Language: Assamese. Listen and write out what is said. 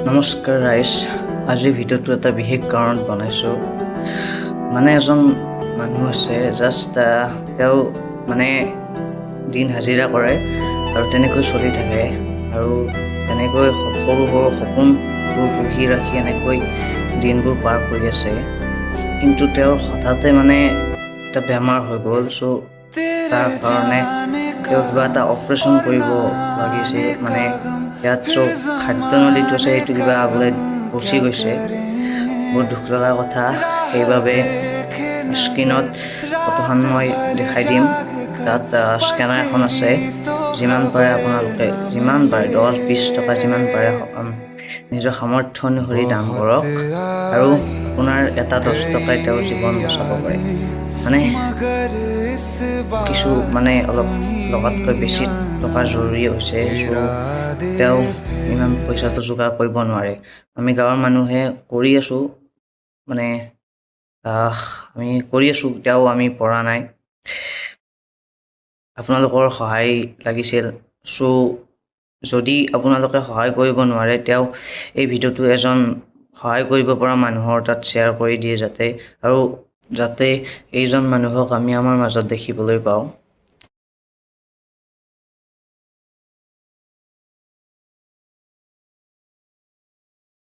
নমস্কাৰ ৰাইজ, আজিৰ ভিডিঅ'টো এটা বিশেষ কাৰণত বনাইছোঁ। মানে এজন মানুহ আছে, জাষ্ট তেওঁ মানে দিন হাজিৰা কৰে আৰু তেনেকৈ চলি থাকে আৰু তেনেকৈ সৰু সৰু সপোনবোৰ পুহি ৰাখি এনেকৈ দিনবোৰ পাৰ কৰি আছে। কিন্তু তেওঁৰ হঠাতে মানে এটা বেমাৰ হৈ গ'ল। তাৰ কাৰণে তেওঁ কিবা এটা অপাৰেশ্যন কৰিব লাগিছিল। মানে ইয়াত খাদ্যনলীটো আছে, সেইটো কিবা বোলে পচি গৈছে। বহুত দুখ লগা কথা। সেইবাবে স্ক্ৰীণত ফটোখন মই দেখাই দিম। তাত স্কেনাৰ এখন আছে। যিমান পাৰে আপোনালোকে, যিমান পাৰে 10-20 টকা যিমান পাৰে নিজৰ সামৰ্থ্য অনুসৰি দান কৰক আৰু আপোনাৰ এটা 10 টকাই তেওঁৰ জীৱন বচাব পাৰে। মানে কিছু অলপ লগাতকৈ বেছি টকাৰ জৰুৰী হৈছে। তেওঁ ইমান পইচাটো যোগাৰ কৰিব নোৱাৰে। আমি গাঁৱৰ মানুহে কৰি আছোঁ, আমি কৰি আছোঁ, তেওঁ আমি পৰা নাই। আপোনালোকৰ সহায় লাগিছিল। যদি আপোনালোকে সহায় কৰিব নোৱাৰে, তেওঁ এই ভিডিঅ'টো এজন সহায় কৰিব পৰা মানুহৰ তাত শ্বেয়াৰ কৰি দিয়ে, যাতে এইজন মানুহক আমি আমাৰ মাজত দেখিবলৈ পাওঁ।